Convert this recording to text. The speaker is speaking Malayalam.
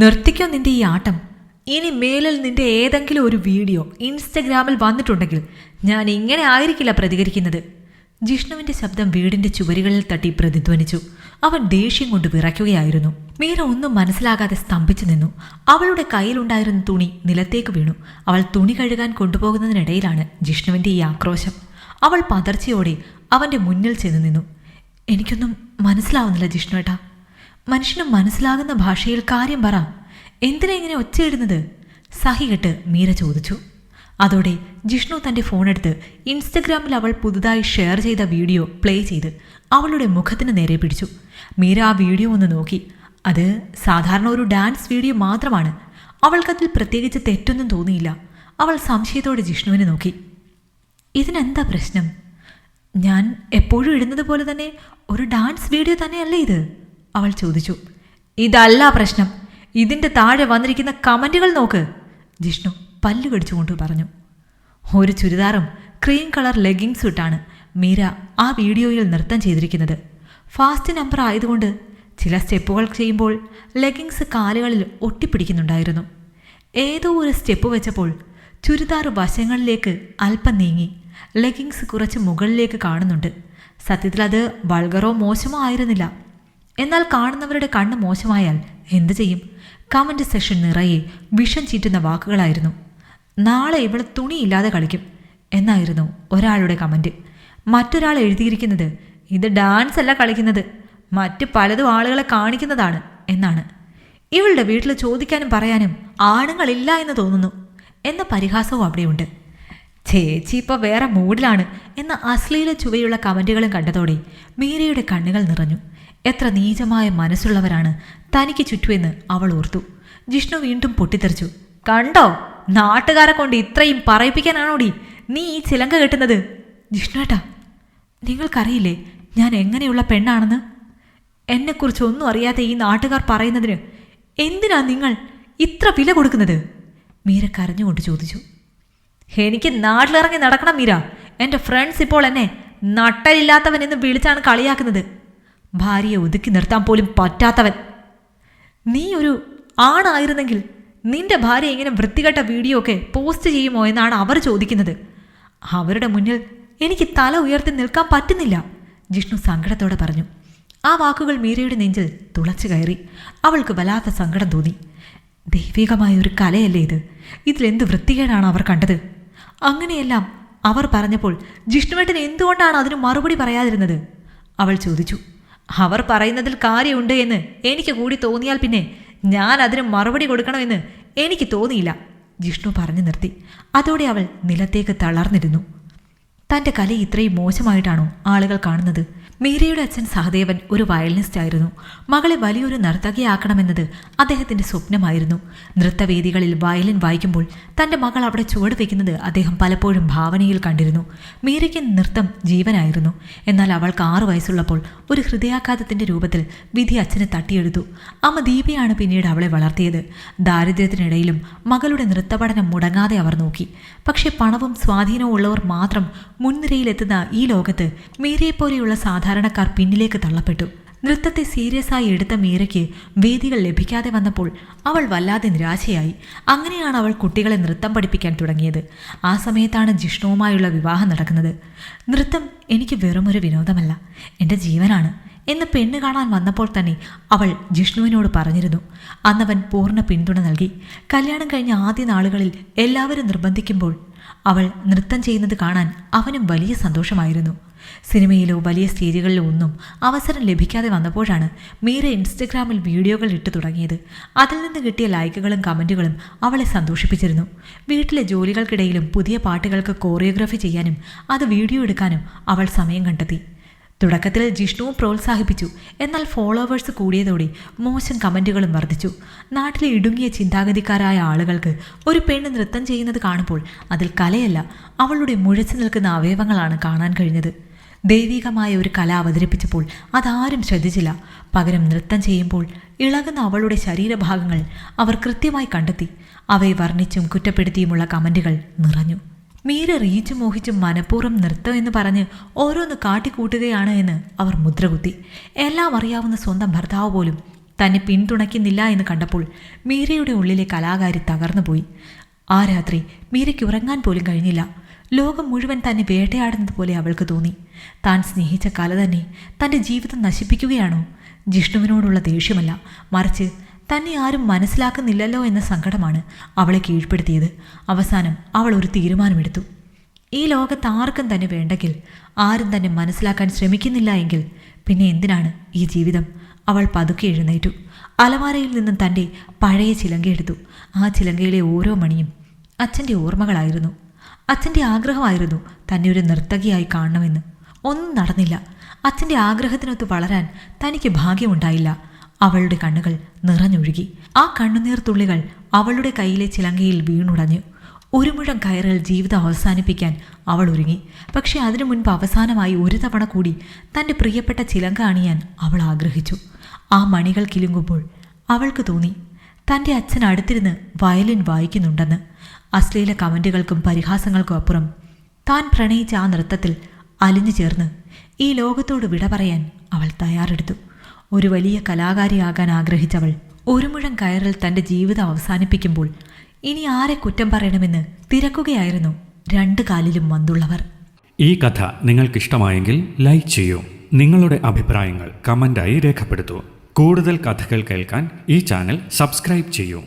നിർത്തിക്കോ നിന്റെ ഈ ആട്ടം. ഇനി മേലിൽ നിന്റെ ഏതെങ്കിലും ഒരു വീഡിയോ ഇൻസ്റ്റഗ്രാമിൽ വന്നിട്ടുണ്ടെങ്കിൽ ഞാൻ ഇങ്ങനെ ആയിരിക്കില്ല പ്രതികരിക്കുന്നത്. ജിഷ്ണുവിന്റെ ശബ്ദം വീടിന്റെ ചുവരുകളിൽ തട്ടി പ്രതിധ്വനിച്ചു. അവൻ ദേഷ്യം കൊണ്ട് വിറയ്ക്കുകയായിരുന്നു. മീര ഒന്നും മനസ്സിലാകാതെ സ്തംഭിച്ചു നിന്നു. അവളുടെ കയ്യിലുണ്ടായിരുന്ന തുണി നിലത്തേക്ക് വീണു. അവൾ തുണി കഴുകാൻ കൊണ്ടുപോകുന്നതിനിടയിലാണ് ജിഷ്ണുവിന്റെ ഈ ആക്രോശം. അവൾ പതർച്ചയോടെ അവന്റെ മുന്നിൽ ചെന്ന് നിന്നു. എനിക്കൊന്നും മനസ്സിലാവുന്നില്ല ജിഷ്ണുവേട്ടാ. മനുഷ്യന് മനസ്സിലാകുന്ന ഭാഷയിൽ കാര്യം പറ. എന്തിനാ ഇങ്ങനെ ഒച്ചയിടുന്നത്? സഹികെട്ട് മീര ചോദിച്ചു. അതോടെ ജിഷ്ണു തൻ്റെ ഫോണെടുത്ത് ഇൻസ്റ്റഗ്രാമിൽ അവൾ പുതുതായി ഷെയർ ചെയ്ത വീഡിയോ പ്ലേ ചെയ്ത് അവളുടെ മുഖത്തിന് നേരെ പിടിച്ചു. മീര ആ വീഡിയോ ഒന്ന് നോക്കി. അത് സാധാരണ ഒരു ഡാൻസ് വീഡിയോ മാത്രമാണ്. അവൾക്കതിൽ പ്രത്യേകിച്ച് തെറ്റൊന്നും തോന്നിയില്ല. അവൾ സംശയത്തോടെ ജിഷ്ണുവിനെ നോക്കി. ഇതിനെന്താ പ്രശ്നം? ഞാൻ എപ്പോഴും ഇടുന്നത് പോലെ തന്നെ ഒരു ഡാൻസ് വീഡിയോ തന്നെയല്ലേ ഇത്? അവൾ ചോദിച്ചു. ഇതല്ല പ്രശ്നം. ഇതിൻ്റെ താഴെ വന്നിരിക്കുന്ന കമൻറ്റുകൾ നോക്ക്, ജിഷ്ണു പല്ലു കടിച്ചുകൊണ്ട് പറഞ്ഞു. ഒരു ചുരിദാറും ക്രീം കളർ ലെഗിങ്സും ഇട്ടാണ് മീര ആ വീഡിയോയിൽ നൃത്തം ചെയ്തിരിക്കുന്നത്. ഫാസ്റ്റ് നമ്പർ ആയതുകൊണ്ട് ചില സ്റ്റെപ്പുകൾ ചെയ്യുമ്പോൾ ലെഗിങ്സ് കാലുകളിൽ ഒട്ടിപ്പിടിക്കുന്നുണ്ടായിരുന്നു. ഏതോ ഒരു സ്റ്റെപ്പ് വെച്ചപ്പോൾ ചുരിദാർ വശങ്ങളിലേക്ക് അല്പം നീങ്ങി ലെഗിങ്സ് കുറച്ച് മുകളിലേക്ക് കാണുന്നുണ്ട്. സത്യത്തിൽ അത് വൾഗറോ മോശമോ ആയിരുന്നില്ല. എന്നാൽ കാണുന്നവരുടെ കണ്ണ് മോശമായാൽ എന്തു ചെയ്യും? കമൻറ്റ് സെഷൻ നിറയെ വിഷം ചീറ്റുന്ന വാക്കുകളായിരുന്നു. നാളെ ഇവള് തുണിയില്ലാതെ കളിക്കും എന്നായിരുന്നു ഒരാളുടെ കമൻറ്റ്. മറ്റൊരാൾ എഴുതിയിരിക്കുന്നത് ഇത് ഡാൻസ് അല്ല കളിക്കുന്നത്, മറ്റ് പലതും ആളുകളെ കാണിക്കുന്നതാണ് എന്നാണ്. ഇവളുടെ വീട്ടിൽ ചോദിക്കാനും പറയാനും ആണുങ്ങളില്ല എന്ന് തോന്നുന്നു എന്ന പരിഹാസവും അവിടെയുണ്ട്. ചേച്ചി ഇപ്പോൾ വേറെ മൂഡിലാണ് എന്ന അശ്ലീല ചുവയുള്ള കമൻറ്റുകളും കണ്ടതോടെ മീരയുടെ കണ്ണുകൾ നിറഞ്ഞു. എത്ര നീചമായ മനസ്സുള്ളവരാണ് തനിക്ക് ചുറ്റുമെന്ന് അവൾ ഓർത്തു. ജിഷ്ണു വീണ്ടും പൊട്ടിത്തെറിച്ചു. കണ്ടോ, നാട്ടുകാരെ കൊണ്ട് ഇത്രയും പറയിപ്പിക്കാനാണോടി നീ ഈ ചിലങ്ക കെട്ടുന്നത്? ജിഷ്ണുവേട്ടാ, നിങ്ങൾക്കറിയില്ലേ ഞാൻ എങ്ങനെയുള്ള പെണ്ണാണെന്ന്? എന്നെക്കുറിച്ച് ഒന്നും അറിയാത്ത ഈ നാട്ടുകാർ പറയുന്നതിന് എന്തിനാ നിങ്ങൾ ഇത്ര വില കൊടുക്കുന്നത്? മീര കരഞ്ഞുകൊണ്ട് ചോദിച്ചു. എനിക്ക് നാട്ടിലിറങ്ങി നടക്കണം മീര. എൻ്റെ ഫ്രണ്ട്സ് ഇപ്പോൾ എന്നെ നട്ടലില്ലാത്തവൻ എന്ന് വിളിച്ചാണ് കളിയാക്കുന്നത്. ഭാര്യയെ ഒതുക്കി നിർത്താൻ പോലും പറ്റാത്തവൻ. നീ ഒരു ആണായിരുന്നെങ്കിൽ നിന്റെ ഭാര്യ ഇങ്ങനെ വൃത്തികെട്ട വീഡിയോ ഒക്കെ പോസ്റ്റ് ചെയ്യുമോ എന്നാണ് അവർ ചോദിക്കുന്നത്. അവരുടെ മുന്നിൽ എനിക്ക് തല ഉയർത്തി നിൽക്കാൻ പറ്റുന്നില്ല, ജിഷ്ണു സങ്കടത്തോടെ പറഞ്ഞു. ആ വാക്കുകൾ മീരയുടെ നെഞ്ചിൽ തുളച്ചു കയറി. അവൾക്ക് വല്ലാത്ത സങ്കടം തോന്നി. ദൈവികമായ ഒരു കലയല്ലേ ഇത്? ഇതിലെന്ത് വൃത്തികേടാണ് അവർ കണ്ടത്? അങ്ങനെയെല്ലാം അവർ പറഞ്ഞപ്പോൾ ജിഷ്ണുവേട്ടൻ എന്തുകൊണ്ടാണ് അതിന് മറുപടി പറയാതിരുന്നത്? അവൾ ചോദിച്ചു. അവർ പറയുന്നതിൽ കാര്യമുണ്ട് എന്ന് എനിക്ക് കൂടി തോന്നിയാൽ പിന്നെ ഞാൻ അതിന് മറുപടി കൊടുക്കണമെന്ന് എനിക്ക് തോന്നിയില്ല, ജിഷ്ണു പറഞ്ഞു നിർത്തി. അതോടെ അവൾ നിലത്തേക്ക് തളർന്നിരുന്നു. തൻ്റെ കല ഇത്രയും മോശമായിട്ടാണോ ആളുകൾ കാണുന്നത്? മീരയുടെ അച്ഛൻ സഹദേവൻ ഒരു വയലിനിസ്റ്റ് ആയിരുന്നു. മകളെ വലിയൊരു നർത്തകിയാക്കണമെന്നത് അദ്ദേഹത്തിൻ്റെ സ്വപ്നമായിരുന്നു. നൃത്തവേദികളിൽ വയലിൻ വായിക്കുമ്പോൾ തൻ്റെ മകൾ അവിടെ ചുവട് വയ്ക്കുന്നത് അദ്ദേഹം പലപ്പോഴും ഭാവനയിൽ കണ്ടിരുന്നു. മീരയ്ക്ക് നൃത്തം ജീവനായിരുന്നു. എന്നാൽ അവൾക്ക് 6 വയസ്സുള്ളപ്പോൾ ഒരു ഹൃദയാഘാതത്തിൻ്റെ രൂപത്തിൽ വിധി അച്ഛനെ തട്ടിയെടുത്തു. അമ്മ ദീപയാണ് പിന്നീട് അവളെ വളർത്തിയത്. ദാരിദ്ര്യത്തിനിടയിലും മകളുടെ നൃത്തപഠനം മുടങ്ങാതെ അവർ നോക്കി. പക്ഷേ പണവും സ്വാധീനവും ഉള്ളവർ മാത്രം മുൻനിരയിലെത്തുന്ന ഈ ലോകത്ത് മീരയെപ്പോലെയുള്ള സാധാരണക്കാർ പിന്നിലേക്ക് തള്ളപ്പെട്ടു. നൃത്തത്തെ സീരിയസ് ആയി എടുത്ത മീരയ്ക്ക് വേദികൾ ലഭിക്കാതെ വന്നപ്പോൾ അവൾ വല്ലാതെ നിരാശയായി. അങ്ങനെയാണ് അവൾ കുട്ടികളെ നൃത്തം പഠിപ്പിക്കാൻ തുടങ്ങിയത്. ആ സമയത്താണ് ജിഷ്ണുവുമായുള്ള വിവാഹം നടക്കുന്നത്. നൃത്തം എനിക്ക് വെറുമൊരു വിനോദമല്ല, എൻ്റെ ജീവനാണ് എന്ന് പെണ്ണ് കാണാൻ വന്നപ്പോൾ തന്നെ അവൾ ജിഷ്ണുവിനോട് പറഞ്ഞിരുന്നു. അന്നവൻ പൂർണ്ണ പിന്തുണ നൽകി. കല്യാണം കഴിഞ്ഞ ആദ്യ നാളുകളിൽ എല്ലാവരും നിർബന്ധിക്കുമ്പോൾ അവൾ നൃത്തം ചെയ്യുന്നത് കാണാൻ അവനും വലിയ സന്തോഷമായിരുന്നു. സിനിമയിലോ വലിയ സ്റ്റേജുകളിലോ ഒന്നും അവസരം ലഭിക്കാതെ വന്നപ്പോഴാണ് മീര ഇൻസ്റ്റഗ്രാമിൽ വീഡിയോകൾ ഇട്ടു തുടങ്ങിയത്. അതിൽ നിന്ന് കിട്ടിയ ലൈക്കുകളും കമൻറ്റുകളും അവളെ സന്തോഷിപ്പിച്ചിരുന്നു. വീട്ടിലെ ജോലികൾക്കിടയിലും പുതിയ പാട്ടുകൾക്ക് കോറിയോഗ്രാഫി ചെയ്യാനും അത് വീഡിയോ എടുക്കാനും അവൾ സമയം കണ്ടെത്തി. തുടക്കത്തിൽ ജിഷ്ണുവും പ്രോത്സാഹിപ്പിച്ചു. എന്നാൽ ഫോളോവേഴ്സ് കൂടിയതോടെ മോശം കമൻറ്റുകളും വർദ്ധിച്ചു. നാട്ടിലെ ഇടുങ്ങിയ ചിന്താഗതിക്കാരായ ആളുകൾക്ക് ഒരു പെണ്ണ് നൃത്തം ചെയ്യുന്നത് കാണുമ്പോൾ അതിൽ കലയല്ല, അവളുടെ മുഴച്ചു നിൽക്കുന്ന അവയവങ്ങളാണ് കാണാൻ കഴിഞ്ഞത്. ദൈവികമായ ഒരു കല അവതരിപ്പിച്ചപ്പോൾ അതാരും ശ്രദ്ധിച്ചില്ല. പകരം നൃത്തം ചെയ്യുമ്പോൾ ഇളകുന്ന അവളുടെ ശരീരഭാഗങ്ങൾ അവർ കൃത്യമായി കണ്ടെത്തി. അവയെ വർണ്ണിച്ചും കുറ്റപ്പെടുത്തിയുമുള്ള കമൻറ്റുകൾ നിറഞ്ഞു. മീര റീച്ച് മോഹിച്ചും മനഃപൂർവ്വം നൃത്തം എന്ന് പറഞ്ഞ് ഓരോന്ന് കാട്ടിക്കൂട്ടുകയാണ് എന്ന് അവർ മുദ്രകുത്തി. എല്ലാം അറിയാവുന്ന സ്വന്തം ഭർത്താവ് പോലും തന്നെ പിന്തുണയ്ക്കുന്നില്ല എന്ന് കണ്ടപ്പോൾ മീരയുടെ ഉള്ളിലെ കലാകാരി തകർന്നുപോയി. ആ രാത്രി മീരയ്ക്ക് ഉറങ്ങാൻ പോലും കഴിഞ്ഞില്ല. ലോകം മുഴുവൻ തന്നെ വേട്ടയാടുന്നത് പോലെ അവൾക്ക് തോന്നി. താൻ സ്നേഹിച്ച കല തന്നെ തൻ്റെ ജീവിതം നശിപ്പിക്കുകയാണോ? ജിഷ്ണുവിനോടുള്ള ദേഷ്യമല്ല, മറിച്ച് തന്നെ ആരും മനസ്സിലാക്കുന്നില്ലല്ലോ എന്ന സങ്കടമാണ് അവളെ കീഴ്പ്പെടുത്തിയത്. അവസാനം അവൾ ഒരു തീരുമാനമെടുത്തു. ഈ ലോകത്ത് ആർക്കും തന്നെ വേണ്ടെങ്കിൽ, ആരും തന്നെ മനസ്സിലാക്കാൻ ശ്രമിക്കുന്നില്ല എങ്കിൽ പിന്നെ എന്തിനാണ് ഈ ജീവിതം? അവൾ പതുക്കെ എഴുന്നേറ്റു. അലമാരയിൽ നിന്നും തൻ്റെ പഴയ ചിലങ്കയെടുത്തു. ആ ചിലങ്കയിലെ ഓരോ മണിയും അച്ഛൻ്റെ ഓർമ്മകളായിരുന്നു. അച്ഛൻ്റെ ആഗ്രഹമായിരുന്നു തന്നെ ഒരു നർത്തകിയായി കാണണമെന്ന്. ഒന്നും നടന്നില്ല. അച്ഛൻ്റെ ആഗ്രഹത്തിനൊത്ത് വളരാൻ തനിക്ക് ഭാഗ്യമുണ്ടായില്ല. അവളുടെ കണ്ണുകൾ നിറഞ്ഞൊഴുകി. ആ കണ്ണുനീർ തുള്ളികൾ അവളുടെ കയ്യിലെ ചിലങ്കയിൽ വീണുടഞ്ഞു. ഒരു മുഴം കയറിൽ ജീവിതം അവസാനിപ്പിക്കാൻ അവൾ ഒരുങ്ങി. പക്ഷെ അതിനു മുൻപ് അവസാനമായി ഒരു തവണ കൂടി തൻ്റെ പ്രിയപ്പെട്ട ചിലങ്ക അണിയാൻ അവൾ ആഗ്രഹിച്ചു. ആ മണികൾ കിലുങ്ങുമ്പോൾ അവൾക്ക് തോന്നി തൻ്റെ അച്ഛൻ അടുത്തിരുന്ന് വയലിൻ വായിക്കുന്നുണ്ടെന്ന്. അശ്ലീല കമൻറ്റുകൾക്കും പരിഹാസങ്ങൾക്കും അപ്പുറം താൻ പ്രണയിച്ച ആ നൃത്തത്തിൽ അലിഞ്ഞു ചേർന്ന് ഈ ലോകത്തോട് വിട പറയാൻ അവൾ തയ്യാറെടുത്തു. ഒരു വലിയ കലാകാരിയാകാൻ ആഗ്രഹിച്ചവൾ ഒരു മുഴം കയറിൽ തൻ്റെ ജീവിതം അവസാനിപ്പിക്കുമ്പോൾ ഇനി ആരെ കുറ്റം പറയണമെന്ന് തിരക്കുകയായിരുന്നു രണ്ട് കാലിലും മന്തുള്ളവർ. ഈ കഥ നിങ്ങൾക്കിഷ്ടമായെങ്കിൽ ലൈക്ക് ചെയ്യൂ. നിങ്ങളുടെ അഭിപ്രായങ്ങൾ കമൻ്റായി രേഖപ്പെടുത്തൂ. കൂടുതൽ കഥകൾ കേൾക്കാൻ ഈ ചാനൽ സബ്സ്ക്രൈബ് ചെയ്യൂ.